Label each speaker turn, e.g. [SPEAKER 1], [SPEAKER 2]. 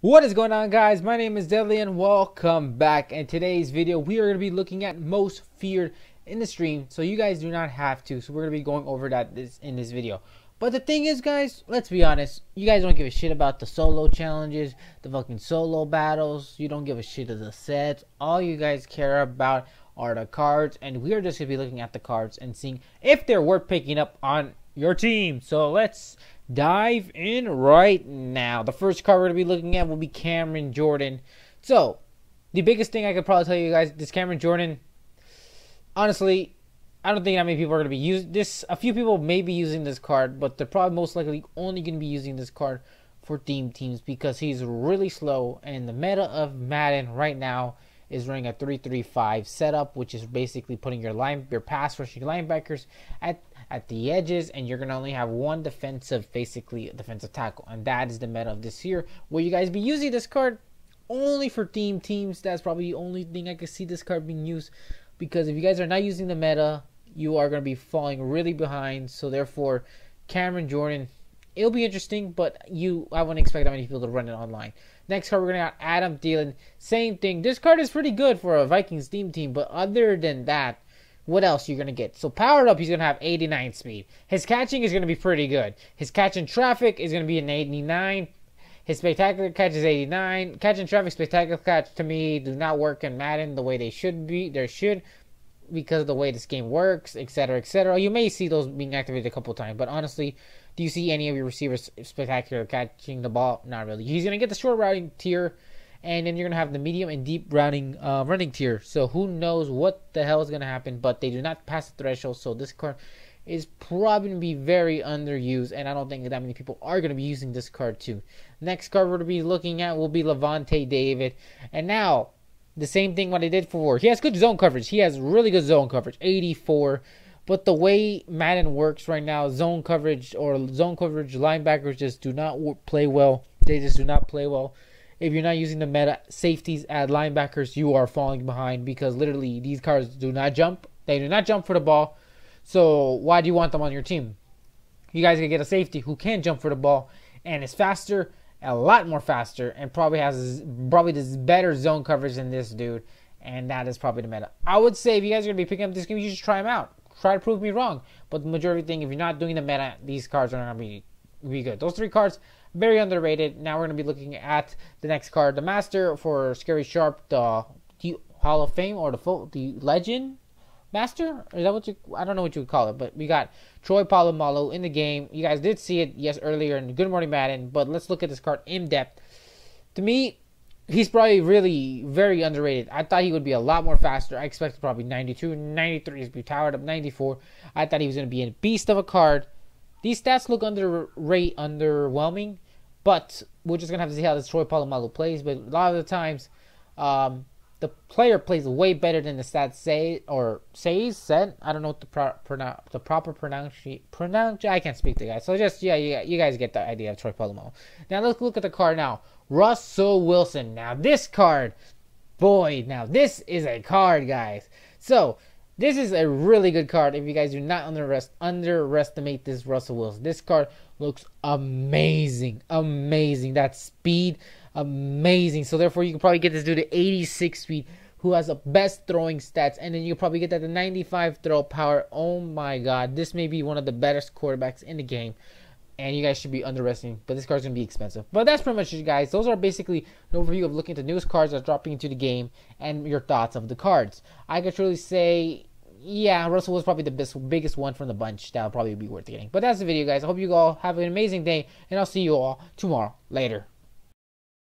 [SPEAKER 1] What is going on, guys? My name is Deadly and welcome back. In today's video we are going to be looking at most feared in the stream, so you guys do not have to. So we're going to be going over that in this video. But the thing is, guys, let's be honest, you guys don't give a shit about the solo challenges, the fucking solo battles. You don't give a shit of the sets. All you guys care about are the cards, and we are just going to be looking at the cards and seeing if they're worth picking up on your team. So let's dive in right now. The first card we're going to be looking at will be Cameron Jordan. So, the biggest thing I could probably tell you guys, this Cameron Jordan, honestly, I don't think that many people are going to be using this. A few people may be using this card, but they're probably most likely only going to be using this card for theme teams because he's really slow, and the meta of Madden right now is running a 3-3-5 setup, which is basically putting your pass rushing linebackers at the edges, and you're going to only have one defensive tackle, and that is the meta of this year. Will you guys be using this card only for theme teams? That's probably the only thing I could see this card being used, because if you guys are not using the meta, you are going to be falling really behind. So therefore, Cameron Jordan, it'll be interesting, but I wouldn't expect that many people to run it online. Next card, we're going to have Adam Thielen. Same thing. This card is pretty good for a Vikings theme team, but other than that, what else you're going to get? So powered up, he's going to have 89 speed. His catching is going to be pretty good. His catch in traffic is going to be an 89. His spectacular catch is 89. Catch in traffic, spectacular catch, to me, do not work in Madden the way they should be. They should, because of the way this game works, etc., etc. You may see those being activated a couple times, but honestly, do you see any of your receivers spectacular catching the ball? Not really. He's going to get the short routing tier, and then you're going to have the medium and deep running tier. So who knows what the hell is going to happen, but they do not pass the threshold, so this card is probably going to be very underused, and I don't think that many people are going to be using this card too. Next card we're going to be looking at will be Lavonte David. And now, the same thing what I did for. He has good zone coverage. He has really good zone coverage, 84. But the way Madden works right now, zone coverage linebackers just do not play well. They just do not play well. If you're not using the meta safeties at linebackers, you are falling behind, because literally these cards do not jump. They do not jump for the ball. So why do you want them on your team? You guys can get a safety who can jump for the ball and is faster, a lot more faster, and probably this better zone coverage than this dude. And that is probably the meta. I would say if you guys are going to be picking up this game, you should try him out. Try to prove me wrong. But the majority thing, if you're not doing the meta, these cards are not going to be good. Those three cards, very underrated. Now we're going to be looking at the next card. The Master for Scary Sharp, the Hall of Fame, or the Legend Master? Is that what I don't know what you would call it, but we got Troy Polamalu in the game. You guys did see it, earlier in Good Morning Madden, but let's look at this card in depth. To me, he's probably really very underrated. I thought he would be a lot more faster. I expected probably 92, 93 to be powered up, 94. I thought he was going to be a beast of a card. These stats look underwhelming, but we're just going to have to see how this Troy Polamalu plays. But a lot of the times, the player plays way better than the stats said. I don't know what the proper pronunciation. I can't speak to guys. So just, you guys get the idea of Troy Polamalu. Now let's look at the card now. Russell Wilson. Now this card, now this is a card, guys. So this is a really good card. If you guys do not underestimate this Russell Wilson, this card looks amazing. That speed, amazing. So therefore, you can probably get this dude to 86 speed, who has the best throwing stats, and then you probably get that to 95 throw power. Oh my God, this may be one of the best quarterbacks in the game, and you guys should be underestimating. But this card's gonna be expensive. But that's pretty much it, guys. Those are basically an overview of looking at the newest cards that's dropping into the game and your thoughts of the cards. I could truly say, yeah, Russell was probably the biggest one from the bunch. That'll probably be worth getting. But that's the video, guys. I hope you all have an amazing day, and I'll see you all tomorrow. Later.